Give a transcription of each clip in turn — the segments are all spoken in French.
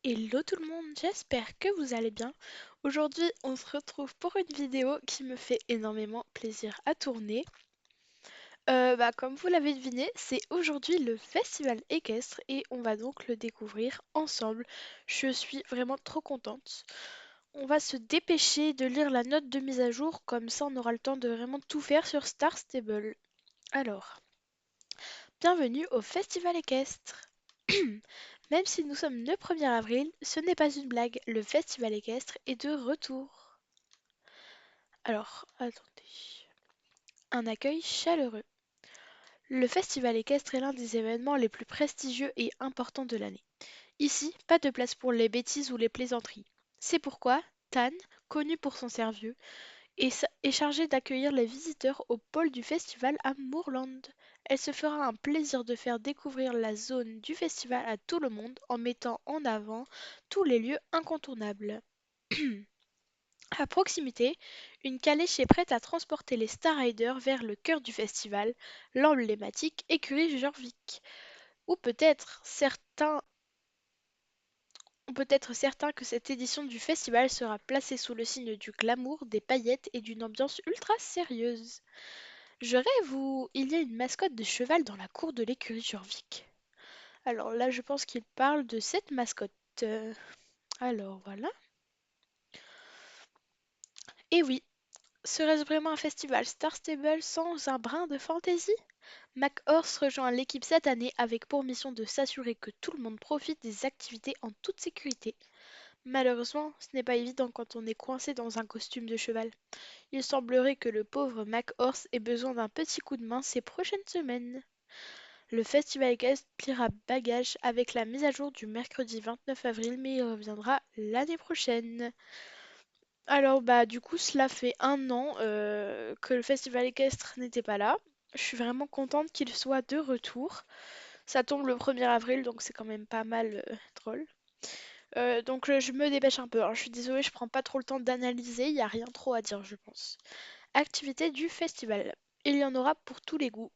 Hello tout le monde, j'espère que vous allez bien. Aujourd'hui, on se retrouve pour une vidéo qui me fait énormément plaisir à tourner. Comme vous l'avez deviné, c'est aujourd'hui le festival équestre et on va donc le découvrir ensemble. Je suis vraiment trop contente. On va se dépêcher de lire la note de mise à jour, comme ça on aura le temps de vraiment tout faire sur Star Stable. Alors, bienvenue au festival équestre. Même si nous sommes le 1er avril, ce n'est pas une blague, le festival équestre est de retour. Alors, attendez. Un accueil chaleureux. Le festival équestre est l'un des événements les plus prestigieux et importants de l'année. Ici, pas de place pour les bêtises ou les plaisanteries. C'est pourquoi Tan, connu pour son sérieux, est chargée d'accueillir les visiteurs au pôle du festival à Moorland. Elle se fera un plaisir de faire découvrir la zone du festival à tout le monde en mettant en avant tous les lieux incontournables. À proximité, une calèche est prête à transporter les Star Riders vers le cœur du festival, l'emblématique écurie Jorvik. Ou on peut être certain que cette édition du festival sera placée sous le signe du glamour, des paillettes et d'une ambiance ultra sérieuse. Je rêve où il y a une mascotte de cheval dans la cour de l'écurie Jorvik. Alors là, je pense qu'il parle de cette mascotte. Euh, alors voilà. Et oui, serait-ce vraiment un festival Star Stable sans un brin de fantaisie? McHorse rejoint l'équipe cette année avec pour mission de s'assurer que tout le monde profite des activités en toute sécurité. Malheureusement, ce n'est pas évident quand on est coincé dans un costume de cheval. Il semblerait que le pauvre McHorse ait besoin d'un petit coup de main ces prochaines semaines. Le festival Guest pliera bagage avec la mise à jour du mercredi 29 avril, mais il reviendra l'année prochaine. Alors du coup cela fait un an que le festival équestre n'était pas là. Je suis vraiment contente qu'il soit de retour. Ça tombe le 1er avril donc c'est quand même pas mal drôle. Je me dépêche un peu, hein. Je suis désolée, je prends pas trop le temps d'analyser, il n'y a rien trop à dire je pense. Activité du festival. Il y en aura pour tous les goûts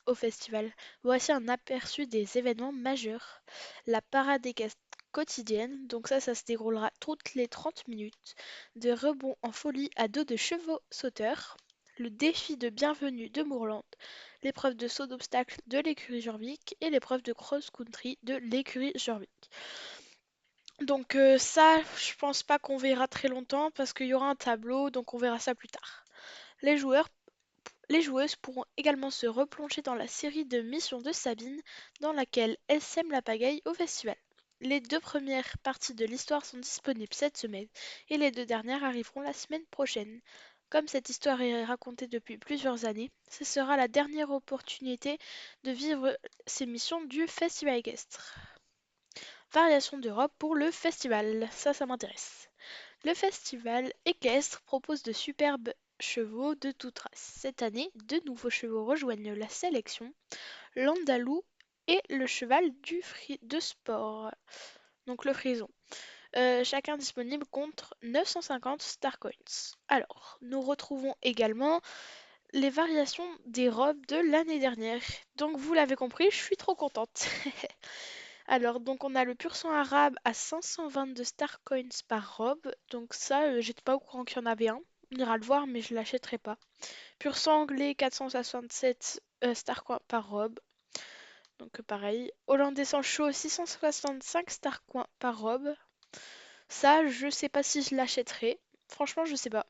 au festival. Voici un aperçu des événements majeurs. La parade équestre quotidienne, donc ça se déroulera toutes les 30 minutes. De rebonds en folie à dos de chevaux sauteurs. Le défi de bienvenue de Moorland. L'épreuve de saut d'obstacle de l'écurie Jorvik et l'épreuve de cross-country de l'écurie Jorvik. Ça, je pense pas qu'on verra très longtemps parce qu'il y aura un tableau, donc on verra ça plus tard. Les joueurs Les joueuses pourront également se replonger dans la série de missions de Sabine, dans laquelle elle sème la pagaille au festival. Les deux premières parties de l'histoire sont disponibles cette semaine et les deux dernières arriveront la semaine prochaine. Comme cette histoire est racontée depuis plusieurs années, ce sera la dernière opportunité de vivre ces missions du festival équestre. Variation d'Europe pour le festival, ça m'intéresse. Le festival équestre propose de superbes chevaux de toutes races. Cette année, deux nouveaux chevaux rejoignent la sélection, l'Andalou et le cheval de sport, donc le frison. Chacun disponible contre 950 Star Coins. Alors, nous retrouvons également les variations des robes de l'année dernière. Donc vous l'avez compris, je suis trop contente. Alors, donc on a le pur sang arabe à 522 Star Coins par robe. Donc ça, j'étais pas au courant qu'il y en avait un. On ira le voir, mais je l'achèterai pas. Pur sang anglais, 467 Star Coins par robe. Donc pareil. Hollandais sans chaud, 665 Star Coins par robe. Ça, je sais pas si je l'achèterai. Franchement, je sais pas.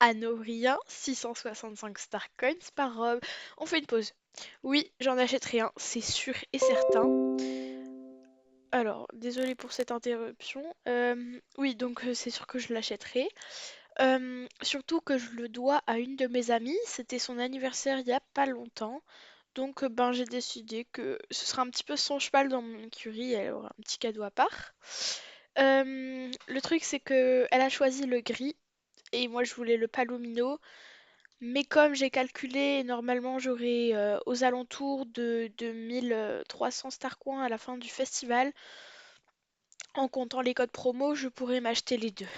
Hanovrien, 665 Star Coins par robe. On fait une pause. Oui, j'en achèterai un, c'est sûr et certain. Alors, désolée pour cette interruption. Oui, c'est sûr que je l'achèterai. Surtout que je le dois à une de mes amies. C'était son anniversaire il y a pas longtemps. J'ai décidé que ce sera un petit peu son cheval dans mon écurie. Elle aura un petit cadeau à part. Le truc, c'est que elle a choisi le gris et moi je voulais le palomino. Mais comme j'ai calculé, normalement j'aurai aux alentours de 1300 Starcoins à la fin du festival. En comptant les codes promo, je pourrais m'acheter les deux.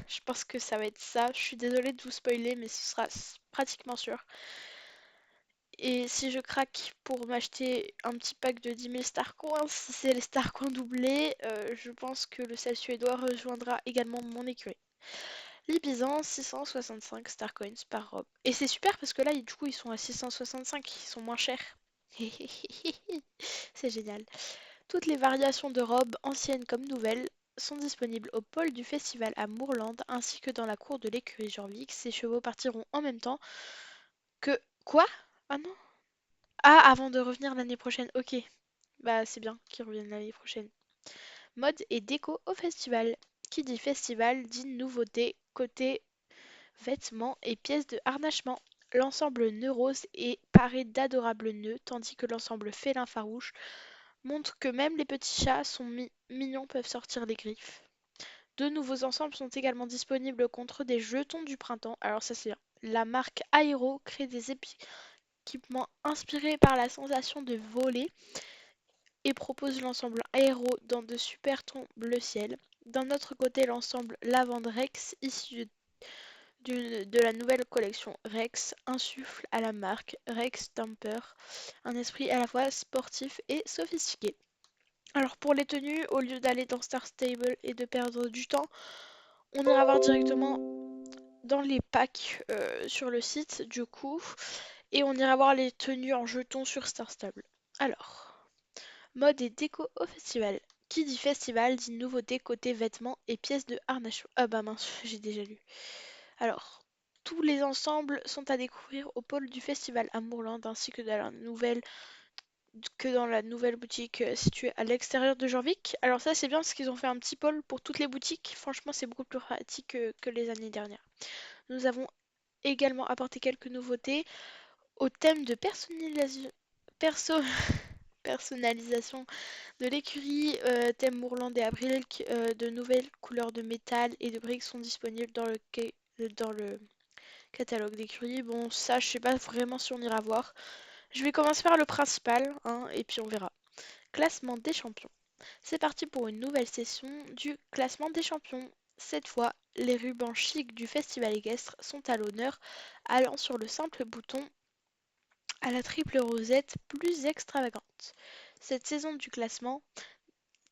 Je pense que ça va être ça. Je suis désolée de vous spoiler, mais ce sera pratiquement sûr. Et si je craque pour m'acheter un petit pack de 10 000 Star Coins, si c'est les Star Coins doublés, je pense que le sel suédois rejoindra également mon écurie. Libizan, 665 Star Coins par robe. Et c'est super parce que là, du coup, ils sont à 665, ils sont moins chers. C'est génial. Toutes les variations de robes, anciennes comme nouvelles, sont disponibles au pôle du festival à Moorland ainsi que dans la cour de l'écurie Jorvik. Ces chevaux partiront en même temps que... Quoi? Ah non? Ah, avant de revenir l'année prochaine. Ok, bah c'est bien qu'ils reviennent l'année prochaine. Mode et déco au festival. Qui dit festival dit nouveauté côté vêtements et pièces de harnachement. L'ensemble nœud rose est paré d'adorables nœuds, tandis que l'ensemble félin farouche montre que même les petits chats sont mignons peuvent sortir les griffes. Deux nouveaux ensembles sont également disponibles contre des jetons du printemps. Alors ça c'est bien. La marque Aero crée des équipements inspirés par la sensation de voler et propose l'ensemble Aero dans de super tons bleu ciel. D'un autre côté, l'ensemble Lavande Rex, issu de la nouvelle collection Rex, insuffle à la marque Rex Temper un esprit à la fois sportif et sophistiqué. Alors pour les tenues, au lieu d'aller dans Star Stable et de perdre du temps, on ira voir directement dans les packs sur le site du coup et on ira voir les tenues en jetons sur Star Stable. Alors, mode et déco au festival. Qui dit festival dit nouveauté côté vêtements et pièces de harnachement. Ah bah mince, j'ai déjà lu. Alors, tous les ensembles sont à découvrir au pôle du festival à Moorland ainsi que dans la nouvelle boutique située à l'extérieur de Jorvik. Alors ça c'est bien parce qu'ils ont fait un petit pôle pour toutes les boutiques. Franchement c'est beaucoup plus pratique que les années dernières. Nous avons également apporté quelques nouveautés au thème de perso- personnalisation de l'écurie, thème Moorland et Abrilk. De nouvelles couleurs de métal et de briques sont disponibles dans le catalogue d'écurie. Bon ça je sais pas vraiment si on ira voir. Je vais commencer par le principal, hein, et puis on verra. Classement des champions. C'est parti pour une nouvelle session du classement des champions. Cette fois, les rubans chics du festival équestre sont à l'honneur, allant sur le simple bouton à la triple rosette plus extravagante. Cette saison du classement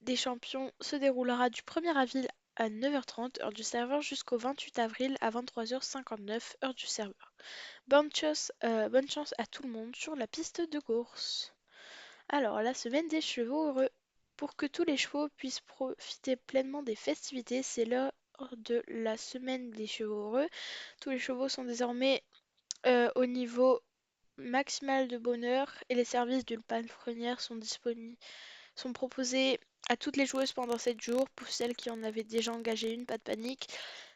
des champions se déroulera du 1er avril à 9h30 heure du serveur jusqu'au 28 avril à 23h59 heure du serveur. Bonne chance à tout le monde sur la piste de course. Alors, la semaine des chevaux heureux. Pour que tous les chevaux puissent profiter pleinement des festivités, c'est l'heure de la semaine des chevaux heureux. Tous les chevaux sont désormais au niveau maximal de bonheur et les services d'une palefrenière sont proposés à toutes les joueuses pendant 7 jours. Pour celles qui en avaient déjà engagé une, pas de panique.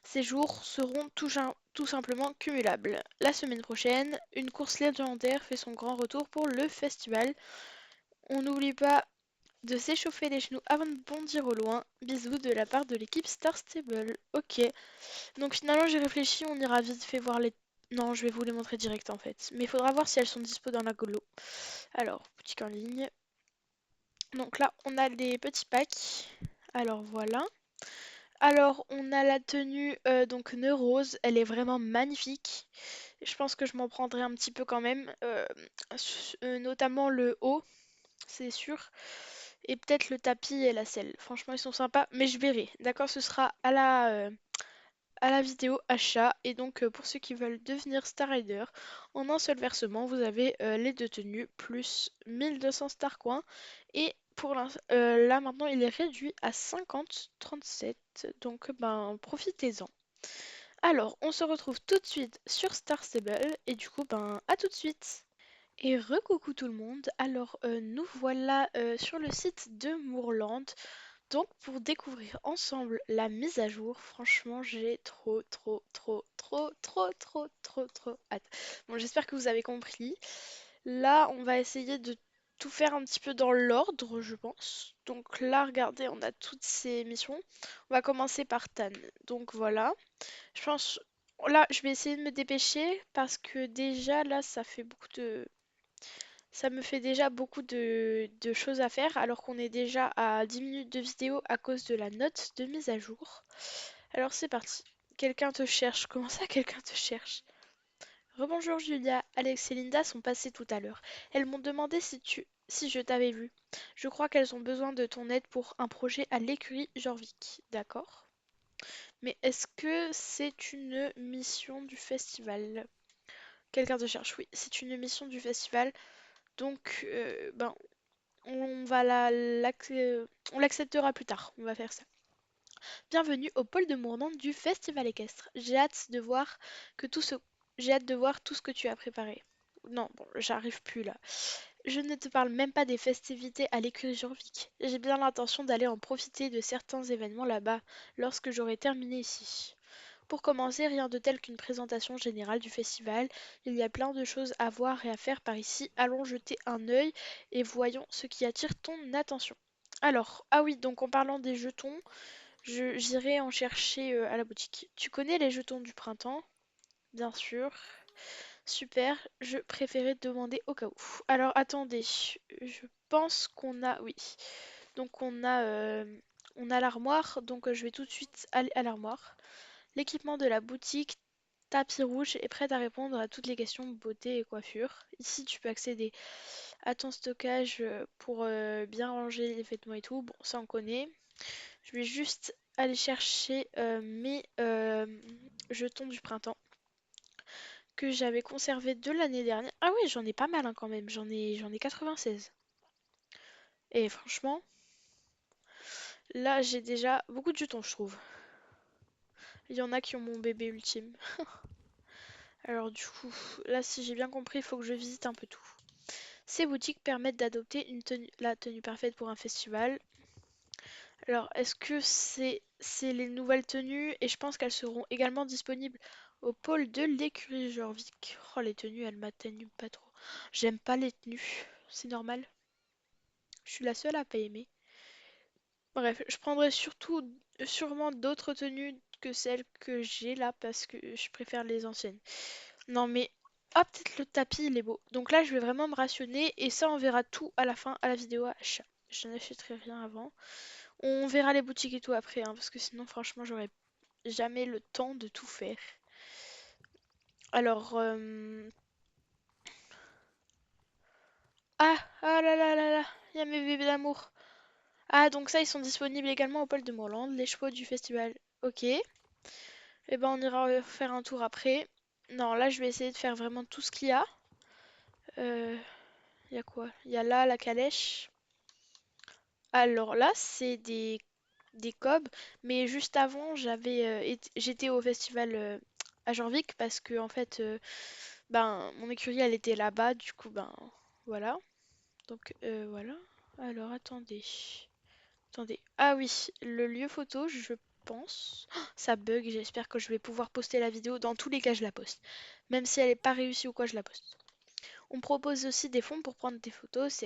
Ces jours seront tout simplement cumulables. La semaine prochaine, une course légendaire fait son grand retour pour le festival. On n'oublie pas de s'échauffer les genoux avant de bondir au loin. Bisous de la part de l'équipe Star Stable. Ok. Donc finalement j'ai réfléchi, on ira vite fait voir les... Non, je vais vous les montrer direct en fait. Mais il faudra voir si elles sont dispo dans la golo. Alors, boutique en ligne. Donc là, on a les petits packs. Alors voilà. Alors, on a la tenue donc nœud rose. Elle est vraiment magnifique. Je pense que je m'en prendrai un petit peu quand même. Notamment le haut, c'est sûr. Et peut-être le tapis et la selle. Franchement, ils sont sympas, mais je verrai. D'accord, ce sera à la vidéo achat. Et donc, pour ceux qui veulent devenir Star Rider, en un seul versement, vous avez les deux tenues plus 1200 Star Coins. Et là, maintenant, il est réduit à 50,37. Donc, ben, profitez-en. Alors, on se retrouve tout de suite sur Star Stable. Et du coup, ben, à tout de suite. Et recoucou tout le monde, alors nous voilà sur le site de Moorland, donc pour découvrir ensemble la mise à jour, franchement j'ai trop hâte. Bon j'espère que vous avez compris, là on va essayer de tout faire un petit peu dans l'ordre je pense, donc là regardez on a toutes ces missions, on va commencer par Tan, donc voilà, je pense, là je vais essayer de me dépêcher parce que déjà là ça me fait déjà beaucoup de choses à faire alors qu'on est déjà à 10 minutes de vidéo à cause de la note de mise à jour. Alors c'est parti. Quelqu'un te cherche. Comment ça quelqu'un te cherche? Rebonjour Julia, Alex et Linda sont passées tout à l'heure. Elles m'ont demandé si je t'avais vu. Je crois qu'elles ont besoin de ton aide pour un projet à l'écurie Jorvik, d'accord? Mais est-ce que c'est une mission du festival? Quelqu'un te cherche, oui, c'est une mission du festival. Donc, ben, on va on l'acceptera plus tard. On va faire ça. Bienvenue au pôle de Mourante du festival équestre. Que tout ce... J'ai hâte de voir tout ce que tu as préparé. Non, bon, j'arrive plus là. Je ne te parle même pas des festivités à l'écurie Jorvik. J'ai bien l'intention d'aller en profiter de certains événements là-bas lorsque j'aurai terminé ici. Pour commencer, rien de tel qu'une présentation générale du festival. Il y a plein de choses à voir et à faire par ici. Allons jeter un œil et voyons ce qui attire ton attention. Alors, ah oui, donc en parlant des jetons, j'irai en chercher à la boutique. Tu connais les jetons du printemps? Bien sûr. Super, je préférais te demander au cas où. Alors attendez, je pense qu'on a... Oui, donc on a l'armoire, donc je vais tout de suite aller à l'armoire. L'équipement de la boutique tapis rouge est prêt à répondre à toutes les questions beauté et coiffure. Ici, tu peux accéder à ton stockage pour bien ranger les vêtements et tout. Bon, ça on connaît. Je vais juste aller chercher mes jetons du printemps que j'avais conservés de l'année dernière. Ah oui, j'en ai pas mal hein, quand même. J'en ai 96. Et franchement, là j'ai déjà beaucoup de jetons, je trouve. Il y en a qui ont mon bébé ultime. Alors du coup, là si j'ai bien compris, il faut que je visite un peu tout. Ces boutiques permettent d'adopter la tenue parfaite pour un festival. Alors, est-ce que c'est les nouvelles tenues? Et je pense qu'elles seront également disponibles au pôle de l'écurie Jorvik. Oh, les tenues, elles m'atteignent pas trop. J'aime pas les tenues, c'est normal. Je suis la seule à pas aimer. Bref, je prendrai sûrement d'autres tenues que celles que j'ai là parce que je préfère les anciennes. Non mais, ah peut-être le tapis il est beau. Donc là je vais vraiment me rationner et ça on verra tout à la fin à la vidéo achat. Je n'achèterai rien avant. On verra les boutiques et tout après hein, parce que sinon franchement j'aurais jamais le temps de tout faire. Alors, ah là là là là, il y a mes bébés d'amour. Ah donc ça ils sont disponibles également au pôle de Moorland, les chevaux du festival. Ok. Et ben on ira faire un tour après. Non, là je vais essayer de faire vraiment tout ce qu'il y a. Euh, il y a quoi? Il y a là la calèche. Alors là, c'est des cobs, mais juste avant, j'étais au festival à Jorvik parce que en fait, ben mon écurie elle était là-bas, du coup ben voilà. Donc voilà. Alors attendez, attendez. Ah oui, le lieu photo, je pense. Oh, ça bug, j'espère que je vais pouvoir poster la vidéo. Dans tous les cas, je la poste. Même si elle n'est pas réussie ou quoi, je la poste. On propose aussi des fonds pour prendre des photos.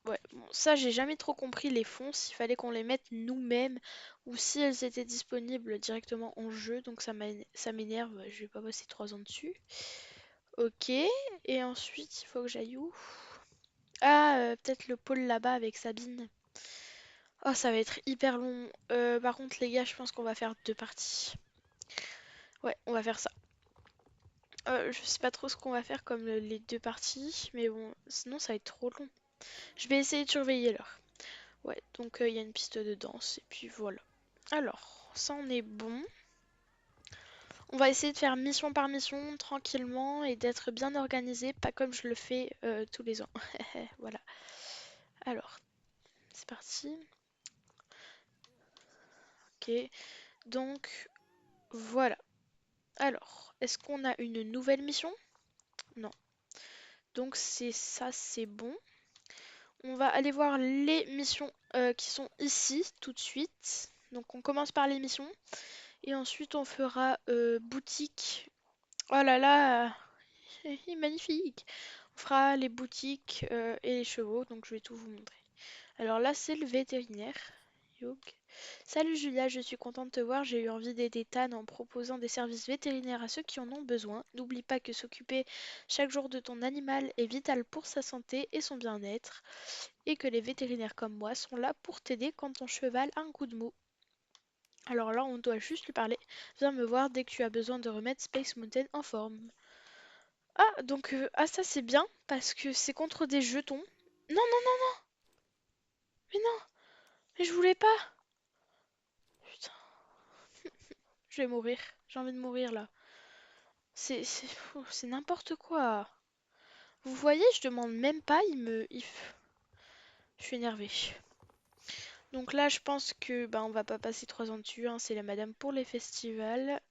Ouais, bon, ça, j'ai jamais trop compris les fonds, s'il fallait qu'on les mette nous-mêmes ou si elles étaient disponibles directement en jeu. Donc ça m'énerve, je vais pas passer 3 ans dessus. Ok, et ensuite, il faut que j'aille où? Ah, peut-être le pôle là-bas avec Sabine. Oh, ça va être hyper long. Par contre, les gars, je pense qu'on va faire 2 parties. Ouais, on va faire ça. Je sais pas trop ce qu'on va faire comme les 2 parties, mais bon, sinon ça va être trop long. Je vais essayer de surveiller l'heure. Ouais, donc il y a une piste de danse et puis voilà. Alors, ça on est bon. On va essayer de faire mission par mission tranquillement et d'être bien organisé, pas comme je le fais tous les ans. Voilà. Alors, c'est parti. Ok, donc voilà. Alors, est-ce qu'on a une nouvelle mission? Non. Donc c'est ça, c'est bon. On va aller voir les missions qui sont ici tout de suite. Donc on commence par les missions et ensuite on fera boutique. Oh là là, il est magnifique. On fera les boutiques et les chevaux, donc je vais tout vous montrer. Alors là c'est le vétérinaire. Yoke. Salut Julia, je suis contente de te voir. J'ai eu envie d'aider Tan en proposant des services vétérinaires à ceux qui en ont besoin. N'oublie pas que s'occuper chaque jour de ton animal est vital pour sa santé et son bien-être, et que les vétérinaires comme moi sont là pour t'aider quand ton cheval a un coup de mou. Alors là, on doit juste lui parler. Viens me voir dès que tu as besoin de remettre Space Mountain en forme. Ah, donc, ah, ça c'est bien, parce que c'est contre des jetons. Non, non, non, mais non, mais je voulais pas. Putain, je vais mourir. J'ai envie de mourir là. C'est n'importe quoi. Vous voyez, je demande même pas, je suis énervée. Donc là, je pense que bah on va pas passer 3 ans dessus, hein, c'est la madame pour les festivals.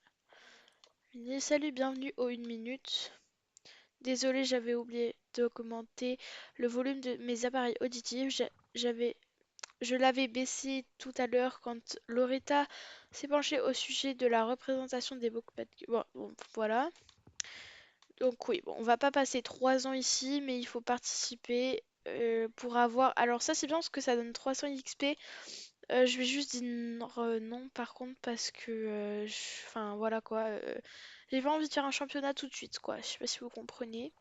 Salut, bienvenue au 1 minute. Désolée, j'avais oublié de commenter le volume de mes appareils auditifs. Je l'avais baissé tout à l'heure quand Loretta s'est penchée au sujet de la représentation des Bookpad. Bon, voilà. Donc oui, bon, on va pas passer 3 ans ici, mais il faut participer pour avoir. Alors ça c'est bien parce que ça donne 300 XP. Je vais juste dire non par contre parce que, enfin voilà quoi. J'ai pas envie de faire un championnat tout de suite quoi. Je sais pas si vous comprenez.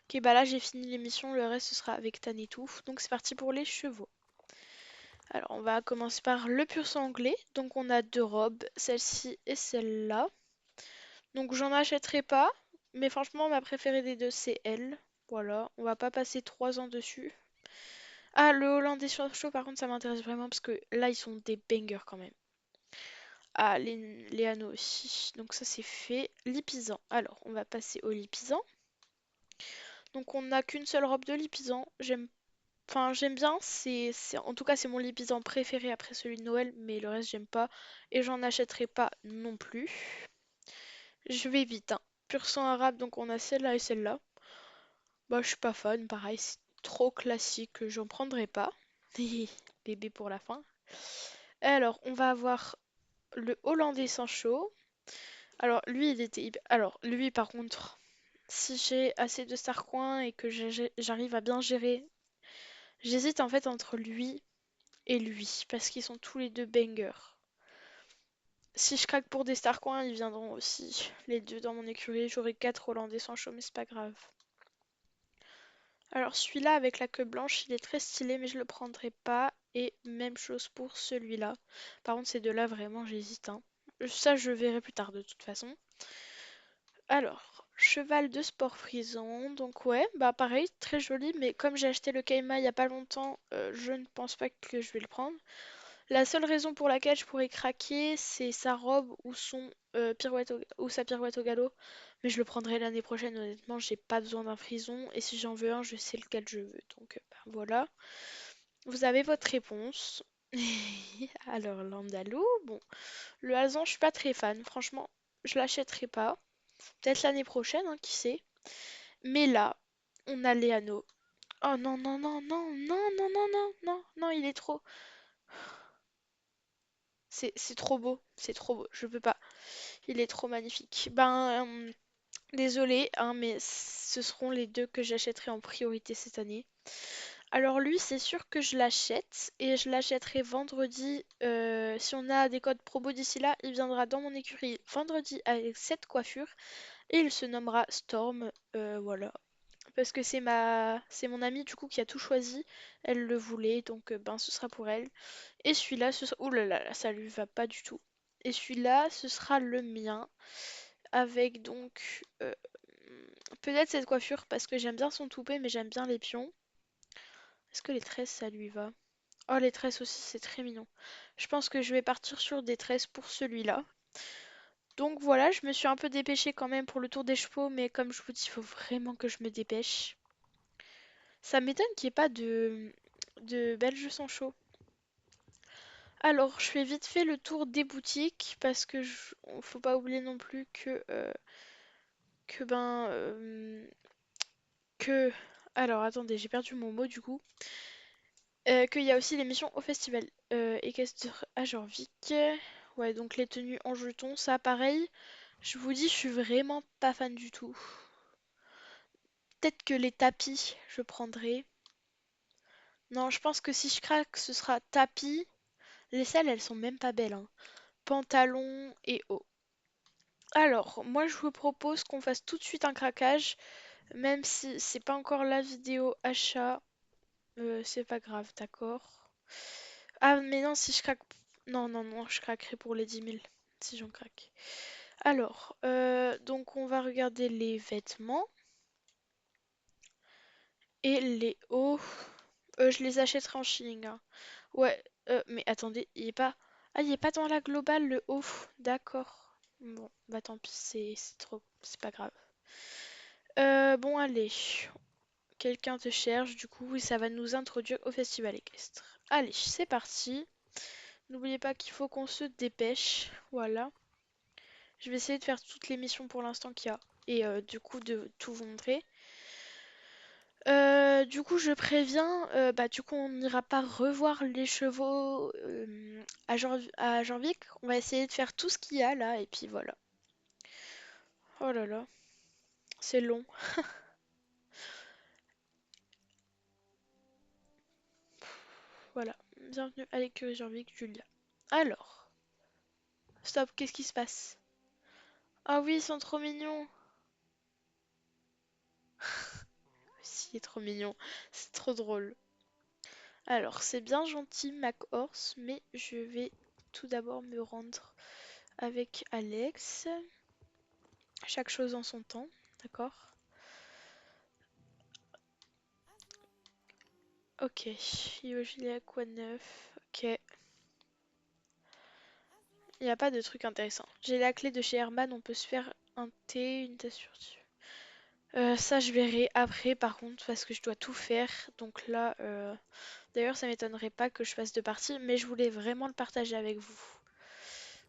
Ok, bah là j'ai fini l'émission, le reste ce sera avec Tan et tout. Donc c'est parti pour les chevaux. Alors on va commencer par le pur sang anglais. Donc on a deux robes, celle-ci et celle-là. Donc j'en achèterai pas, mais franchement ma préférée des deux c'est elle. Voilà, on va pas passer 3 ans dessus. Ah, le Hollandais sur chaud par contre ça m'intéresse vraiment parce que là ils sont des bangers quand même. Ah, les anneaux aussi. Donc ça c'est fait. Lipisant. Alors on va passer au lipisant. Donc on n'a qu'une seule robe de lipisant. J'aime bien. En tout cas c'est mon lipisant préféré après celui de Noël, mais le reste j'aime pas. Et j'en achèterai pas non plus. Je vais vite, hein. Pur sang arabe, donc on a celle-là et celle-là. Bah, je suis pas fan, pareil, c'est trop classique, j'en prendrai pas. Bébé pour la fin. Alors, on va avoir le Hollandais sans chaud. Alors, lui, Alors, lui, par contre, si j'ai assez de star coins et que j'arrive à bien gérer, j'hésite en fait entre lui et lui, parce qu'ils sont tous les deux bangers. Si je craque pour des star coins, ils viendront aussi. Les deux dans mon écurie, j'aurai 4 Hollandais sans chaud, mais c'est pas grave. Alors celui-là avec la queue blanche, il est très stylé, mais je le prendrai pas. Et même chose pour celui-là. Par contre, ces deux-là, vraiment, j'hésite, hein. Ça, je verrai plus tard de toute façon. Alors, cheval de sport frison. Donc ouais, bah pareil, très joli. Mais comme j'ai acheté le Kaima il y a pas longtemps, je ne pense pas que je vais le prendre. La seule raison pour laquelle je pourrais craquer, c'est sa robe ou sa pirouette au galop. Mais je le prendrai l'année prochaine, honnêtement, j'ai pas besoin d'un frison. Et si j'en veux un, je sais lequel je veux. Donc bah, voilà. Vous avez votre réponse. Alors, l'Andalou, bon. Le Hazan, je suis pas très fan. Franchement, je l'achèterai pas. Peut-être l'année prochaine, hein, qui sait. Mais là, on a Léano. Oh non, non, non, non, non, non, non, non, non, non, il est trop. C'est trop beau, c'est trop beau, je peux pas. Il est trop magnifique. Ben, désolé, hein, mais ce seront les deux que j'achèterai en priorité cette année. Alors lui, c'est sûr que je l'achète et je l'achèterai vendredi. Si on a des codes promo d'ici là, il viendra dans mon écurie vendredi avec cette coiffure et il se nommera Storm. Voilà. Parce que c'est mon amie du coup qui a tout choisi. Elle le voulait, donc ben ce sera pour elle. Et celui-là, ouh là là, ça lui va pas du tout. Et celui-là, ce sera le mien. Avec donc peut-être cette coiffure parce que j'aime bien son toupet, mais j'aime bien les pions. Est-ce que les tresses, ça lui va? Oh, les tresses aussi, c'est très mignon. Je pense que je vais partir sur des tresses pour celui-là. Donc voilà, je me suis un peu dépêchée quand même pour le tour des chevaux, mais comme je vous dis, il faut vraiment que je me dépêche. Ça m'étonne qu'il n'y ait pas de Belges sans chaud. Alors, je fais vite fait le tour des boutiques parce que faut pas oublier non plus que ben que alors attendez, j'ai perdu mon mot du coup. Qu'il y a aussi l'émission au festival équestre à Jorvik. Ouais, donc les tenues en jetons, ça pareil. Je vous dis, je suis vraiment pas fan du tout. Peut-être que les tapis, je prendrai. Non, je pense que si je craque, ce sera tapis. Les selles, elles sont même pas belles, hein. Pantalon et haut. Alors, moi je vous propose qu'on fasse tout de suite un craquage, même si c'est pas encore la vidéo achat, c'est pas grave, d'accord? Ah, mais non, si je craque. Non, non, non, je craquerai pour les 10 000, si j'en craque. Alors, donc on va regarder les vêtements et les hauts. Je les achèterai en Chine, hein. Ouais, mais attendez, il est pas... Ah, il est pas dans la globale, le haut. D'accord. Bon, bah tant pis, c'est trop... C'est pas grave. Bon, allez. Quelqu'un te cherche, du coup, et ça va nous introduire au festival équestre. Allez, c'est parti. N'oubliez pas qu'il faut qu'on se dépêche. Voilà. Je vais essayer de faire toutes les missions pour l'instant qu'il y a. Et du coup, de tout vous montrer. Du coup, je préviens, bah, du coup, on n'ira pas revoir les chevaux à Janvic. On va essayer de faire tout ce qu'il y a là, et puis voilà. Oh là là, c'est long. Voilà. Bienvenue à l'écurie Janvic, Julia. Alors, stop, qu'est-ce qui se passe? Ah oui, ils sont trop mignons. Si, il est trop mignon. C'est trop drôle. Alors, c'est bien gentil, MacHorse, mais je vais tout d'abord me rendre avec Alex. Chaque chose en son temps, d'accord? Ok, Yogilia, quoi de neuf? Ok, il n'y a pas de truc intéressant. J'ai la clé de chez Herman, on peut se faire un thé, une tasse sur... Ça, je verrai après, par contre, parce que je dois tout faire. Donc là, d'ailleurs, ça m'étonnerait pas que je fasse deux parties, mais je voulais vraiment le partager avec vous.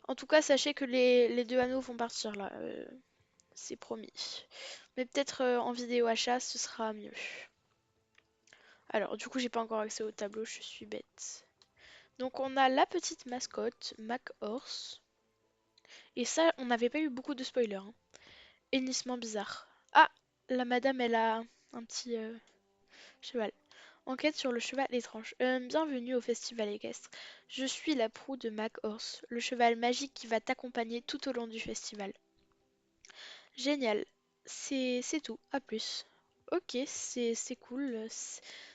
En tout cas, sachez que les deux anneaux vont partir là, c'est promis. Mais peut-être en vidéo achat, ce sera mieux. Alors, du coup, j'ai pas encore accès au tableau, je suis bête. Donc, on a la petite mascotte, MacHorse. Et ça, on n'avait pas eu beaucoup de spoilers, hein. Hennissement bizarre. Ah, la madame, elle a un petit cheval. Enquête sur le cheval étrange. Bienvenue au festival équestre. Je suis la proue de MacHorse, le cheval magique qui va t'accompagner tout au long du festival. Génial. C'est tout. À plus. Ok, c'est cool.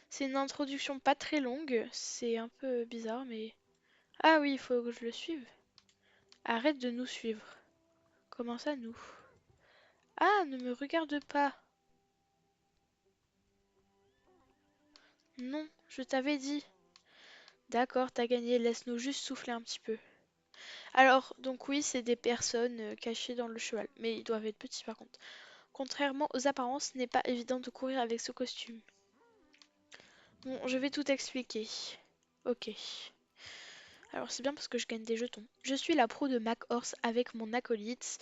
C'est une introduction pas très longue. C'est un peu bizarre, mais... Ah oui, il faut que je le suive. Arrête de nous suivre. Comment ça, nous? Ah, ne me regarde pas. Non, je t'avais dit. D'accord, t'as gagné. Laisse-nous juste souffler un petit peu. Alors, donc oui, c'est des personnes cachées dans le cheval. Mais ils doivent être petits par contre. Contrairement aux apparences, ce n'est pas évident de courir avec ce costume. Bon, je vais tout expliquer. Ok. Alors c'est bien parce que je gagne des jetons. Je suis la proue de MacHorse avec mon acolyte,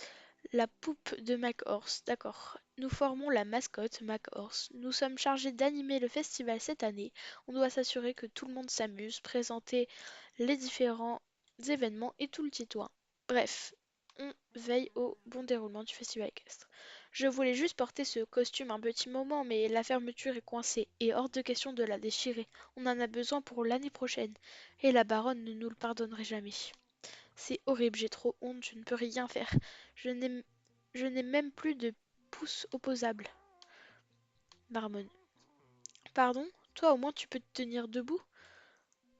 la poupe de MacHorse. D'accord. Nous formons la mascotte MacHorse. Nous sommes chargés d'animer le festival cette année. On doit s'assurer que tout le monde s'amuse, présenter les différents événements et tout le titouan. Bref, on veille au bon déroulement du festival équestre. Je voulais juste porter ce costume un petit moment, mais la fermeture est coincée et hors de question de la déchirer. On en a besoin pour l'année prochaine. Et la baronne ne nous le pardonnerait jamais. C'est horrible, j'ai trop honte, je ne peux rien faire. Je n'ai je n'ai même plus de pouce opposable. Marmonne. Pardon? Toi au moins tu peux te tenir debout?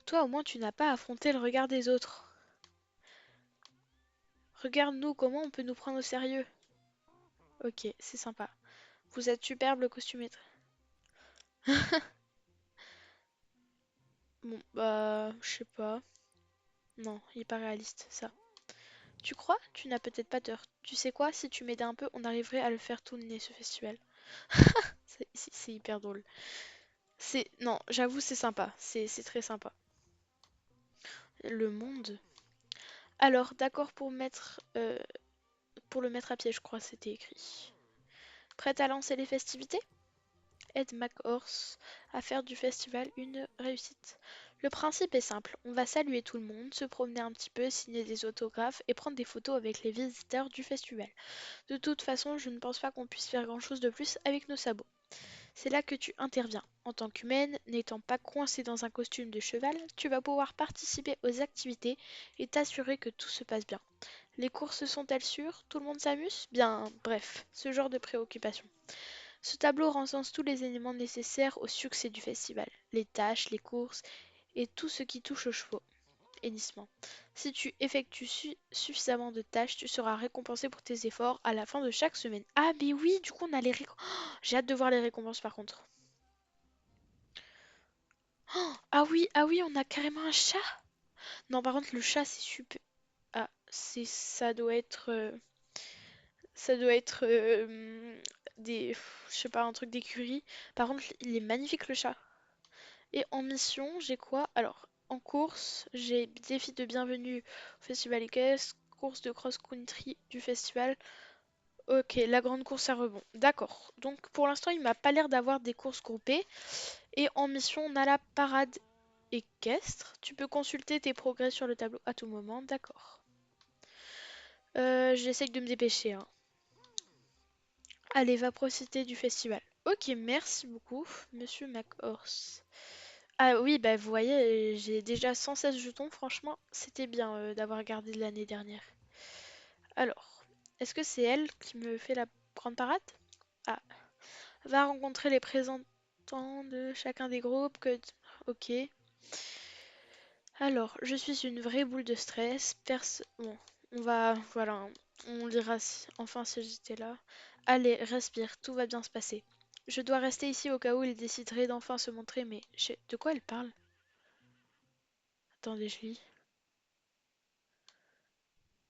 Toi au moins tu n'as pas affronté le regard des autres. Regarde-nous, comment on peut nous prendre au sérieux? Ok, c'est sympa. Vous êtes superbe, le costume est... Bon, bah, je sais pas. Non, il est pas réaliste, ça. Tu crois? Tu n'as peut-être pas tort. Tu sais quoi? Si tu m'aidais un peu, on arriverait à le faire tourner, ce festival. C'est hyper drôle. C'est... Non, j'avoue, c'est sympa. C'est très sympa. Le monde. Alors, d'accord pour le mettre à pied, je crois, c'était écrit. Prête à lancer les festivités? Aide MacHorse à faire du festival une réussite. Le principe est simple, on va saluer tout le monde, se promener un petit peu, signer des autographes et prendre des photos avec les visiteurs du festival. De toute façon, je ne pense pas qu'on puisse faire grand-chose de plus avec nos sabots. C'est là que tu interviens. En tant qu'humaine, n'étant pas coincée dans un costume de cheval, tu vas pouvoir participer aux activités et t'assurer que tout se passe bien. Les courses sont-elles sûres? Tout le monde s'amuse? Bien, bref, ce genre de préoccupation. Ce tableau recense tous les éléments nécessaires au succès du festival. Les tâches, les courses et tout ce qui touche aux chevaux. Hennissement. Si tu effectues suffisamment de tâches, tu seras récompensé pour tes efforts à la fin de chaque semaine. Ah, mais oui, du coup, on a les récompenses. J'ai hâte de voir les récompenses par contre. Ah oui, on a carrément un chat. Non, par contre, le chat, c'est super. Ah, ça doit être des, je sais pas, un truc d'écurie. Par contre, il est magnifique le chat. Et en mission, j'ai quoi? Alors, en course, j'ai défi de bienvenue au Festival équestre, course de cross-country du festival. Ok, la grande course à rebond. D'accord. Donc, pour l'instant, il m'a pas l'air d'avoir des courses groupées. Et en mission, on a la parade équestre. Tu peux consulter tes progrès sur le tableau à tout moment. D'accord. J'essaye de me dépêcher, hein. Allez, va profiter du festival. Ok, merci beaucoup, monsieur McHorse. Ah oui, bah vous voyez, j'ai déjà 116 jetons, franchement, c'était bien d'avoir gardé de l'année dernière. Alors, est-ce que c'est elle qui me fait la grande parade? Ah, va rencontrer les représentants de chacun des groupes que... Ok. Alors, je suis une vraie boule de stress. Bon, on va... Voilà, on lira enfin si j'étais là. Allez, respire, tout va bien se passer. Je dois rester ici au cas où il déciderait d'enfin se montrer, mais... De quoi elle parle? Attendez, je lis.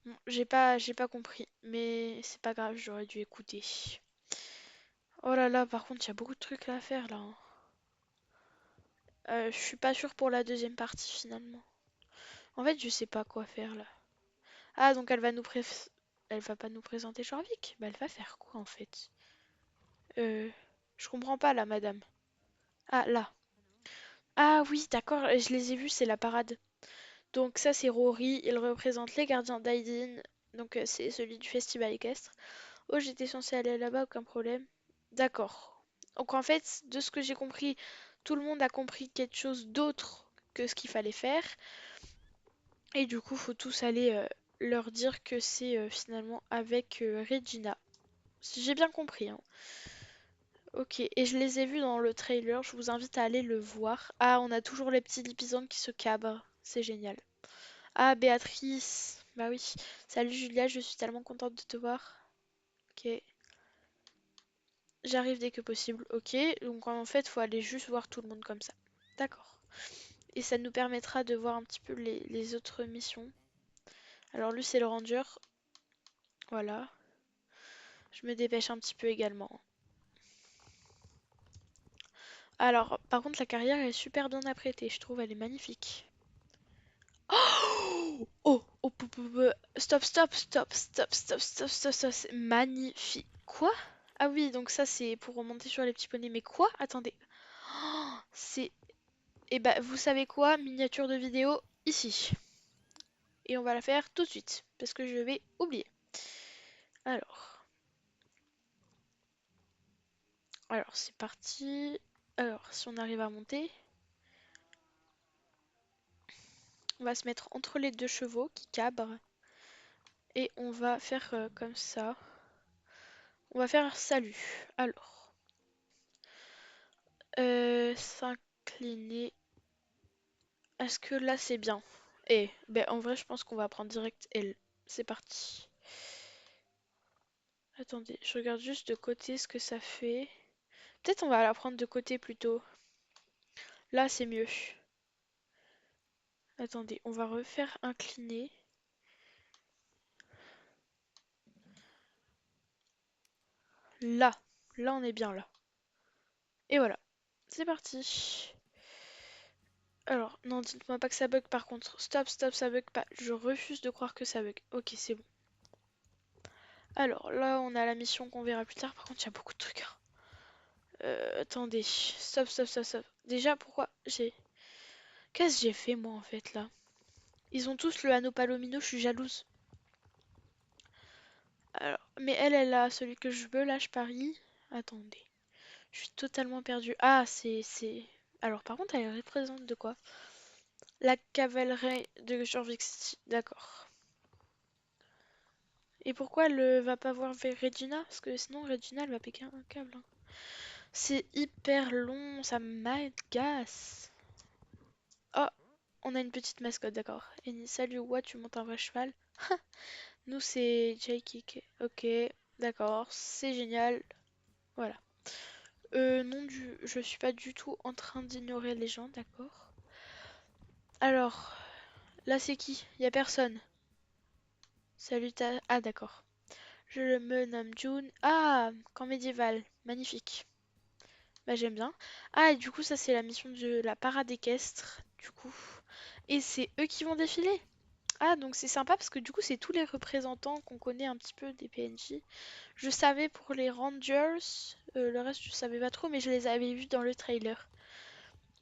Bon, j'ai pas compris, mais c'est pas grave, j'aurais dû écouter. Oh là là, par contre, il y a beaucoup de trucs là à faire là, hein. Je suis pas sûre pour la deuxième partie finalement. En fait, je sais pas quoi faire là. Ah, donc elle va pas nous présenter Jorvik? Bah, elle va faire quoi en fait? Euh, je comprends pas là, madame. Ah, là. Ah oui, d'accord, je les ai vus, c'est la parade. Donc ça, c'est Rory, il représente les gardiens d'Aidin. Donc c'est celui du festival équestre. Oh, j'étais censée aller là-bas, aucun problème. D'accord. Donc en fait, de ce que j'ai compris, tout le monde a compris quelque chose d'autre que ce qu'il fallait faire. Et du coup, faut tous aller leur dire que c'est finalement avec Regina. Si j'ai bien compris, hein. Ok, et je les ai vus dans le trailer, je vous invite à aller le voir. Ah, on a toujours les petits lipisans qui se cabrent, c'est génial. Ah, Béatrice, bah oui. Salut Julia, je suis tellement contente de te voir. Ok. J'arrive dès que possible, ok. Donc en fait, faut aller juste voir tout le monde comme ça. D'accord. Et ça nous permettra de voir un petit peu les autres missions. Alors lui, c'est le ranger. Voilà. Je me dépêche un petit peu également. Alors, par contre, la carrière est super bien apprêtée. Je trouve, elle est magnifique. Oh, stop, stop, stop, stop, stop, stop, stop, stop. C'est magnifique. Quoi? Ah oui, donc ça, c'est pour remonter sur les petits poneys. Mais quoi? Attendez. Oh, c'est... Eh bah, vous savez quoi? Miniature de vidéo, ici. Et on va la faire tout de suite, parce que je vais oublier. Alors, alors c'est parti. Alors, si on arrive à monter, on va se mettre entre les deux chevaux qui cabrent. Et on va faire comme ça. On va faire salut. Alors, s'incliner. Est-ce que là c'est bien? Eh, ben en vrai, je pense qu'on va prendre direct L. C'est parti. Attendez, je regarde juste de côté ce que ça fait. Peut-être on va la prendre de côté plutôt. Là, c'est mieux. Attendez, on va refaire incliner. Là, là on est bien là. Et voilà, c'est parti. Alors, non, dites-moi pas que ça bug par contre. Stop, stop, ça bug pas. Je refuse de croire que ça bug. Ok, c'est bon. Alors, là, on a la mission qu'on verra plus tard. Par contre, il y a beaucoup de trucs, hein. Attendez. Stop, stop, stop, stop. Déjà, pourquoi j'ai... Qu'est-ce que j'ai fait, moi, en fait, là? Ils ont tous le anneau palomino, je suis jalouse. Alors, mais elle a celui que je veux, là, je parie. Attendez. Je suis totalement perdue. Ah, c'est... Alors, par contre, elle représente de quoi? La cavalerie de Jorvik. D'accord. Et pourquoi elle va pas voir vers Regina? Parce que sinon, Regina, elle va péter un câble, hein. C'est hyper long, ça m'agace. Oh, on a une petite mascotte, d'accord. Et salut, ouais, tu montes un vrai cheval. Nous, c'est Jake. Ok, d'accord, c'est génial. Voilà. Non, je suis pas du tout en train d'ignorer les gens, d'accord. Alors, là, c'est qui? Y a personne. Salut, ah, d'accord. Je me nomme June. Ah, camp médiéval. Magnifique. Bah, j'aime bien. Ah, et du coup, ça, c'est la mission de la parade équestre. Du coup. Et c'est eux qui vont défiler. Ah, donc c'est sympa parce que du coup, c'est tous les représentants qu'on connaît un petit peu des PNJ. Je savais pour les Rangers, le reste, je savais pas trop, mais je les avais vus dans le trailer.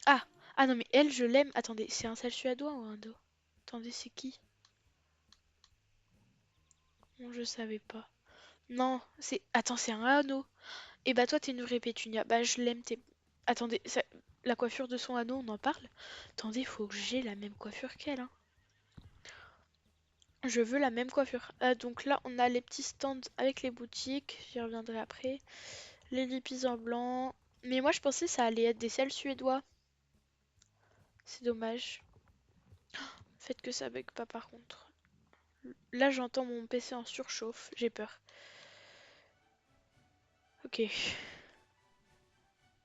Ah, ah non, mais elle, je l'aime. Attendez, c'est un sel suédois ou un do? Attendez, c'est qui? Non, je savais pas. Non, c'est. Attends, c'est un anneau. Et bah, toi, t'es une vraie pétunia. Bah, je l'aime, t'es. Attendez, la coiffure de son anneau, on en parle? Attendez, faut que j'ai la même coiffure qu'elle, hein. Je veux la même coiffure. Ah, donc là, on a les petits stands avec les boutiques. J'y reviendrai après. Les lippies en blanc. Mais moi, je pensais que ça allait être des sels suédois. C'est dommage. Faites que ça bug pas, par contre. Là, j'entends mon PC en surchauffe. J'ai peur. Ok.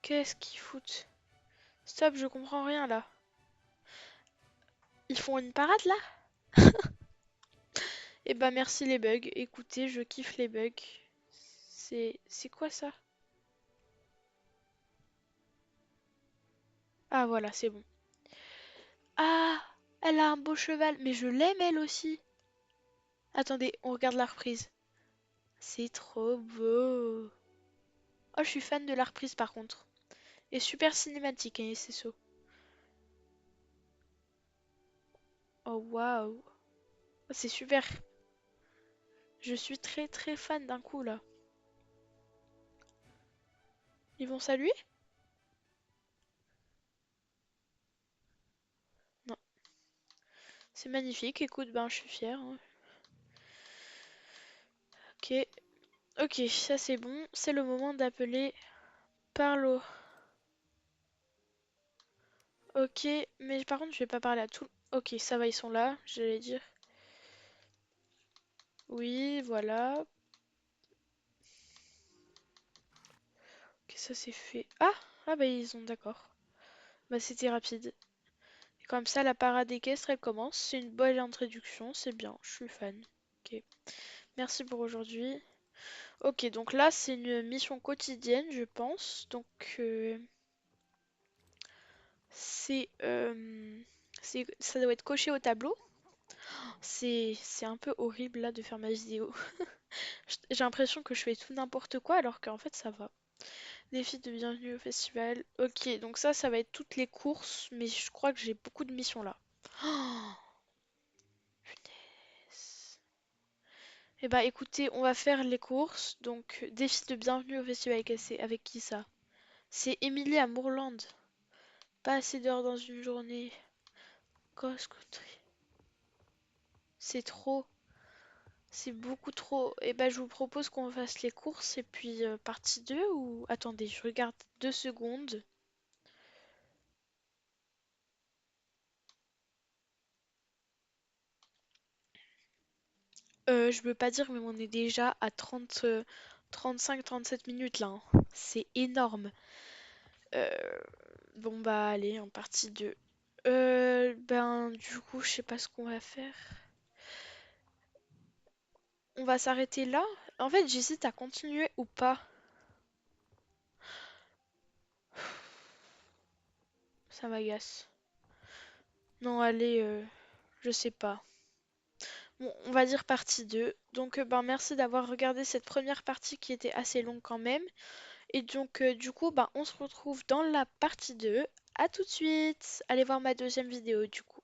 Qu'est-ce qu'ils foutent? Stop, je comprends rien là. Ils font une parade là? Eh bah merci les bugs. Écoutez, je kiffe les bugs. C'est quoi ça? Ah voilà, c'est bon. Ah, elle a un beau cheval, mais je l'aime elle aussi. Attendez, on regarde la reprise. C'est trop beau. Oh, je suis fan de la reprise par contre. Et super cinématique, hein, c'est ça. Oh waouh. Oh, c'est super. Je suis très très fan d'un coup là. Ils vont saluer? Non. C'est magnifique. Écoute, ben je suis fière, hein. Ok. Ok, ça c'est bon. C'est le moment d'appeler Parlo. Ok, mais par contre, je vais pas parler à tout. Ok, ça va, ils sont là, j'allais dire. Oui, voilà. Ok, ça c'est fait. Ah! Ah bah ils ont d'accord. Bah c'était rapide. Et comme ça, la parade équestre, elle commence. C'est une bonne introduction, c'est bien, je suis fan. Ok, merci pour aujourd'hui. Ok, donc là, c'est une mission quotidienne, je pense. Donc, c'est... ça doit être coché au tableau. C'est un peu horrible là de faire ma vidéo. J'ai l'impression que je fais tout n'importe quoi alors qu'en fait ça va. Défi de bienvenue au festival. Ok, donc ça va être toutes les courses, mais je crois que j'ai beaucoup de missions là. Oh, punaise. Eh bah écoutez, on va faire les courses. Donc, défi de bienvenue au festival cassé. Avec qui ça? C'est Émilie à Moorland. Pas assez d'heures dans une journée. Cross country. C'est trop. C'est beaucoup trop. Et bah je vous propose qu'on fasse les courses et puis partie 2 ou... Attendez, je regarde 2 secondes. Je veux pas dire, mais on est déjà à 30, 35-37 minutes là, hein. C'est énorme. Euh, Bon bah allez, en partie 2. Ben du coup, je sais pas ce qu'on va faire. On va s'arrêter là. En fait, j'hésite à continuer ou pas. Ça m'agace. Non, allez, je sais pas. Bon, on va dire partie 2. Donc, ben, merci d'avoir regardé cette première partie qui était assez longue quand même. Et donc, du coup, ben, on se retrouve dans la partie 2. À tout de suite. Allez voir ma deuxième vidéo du coup.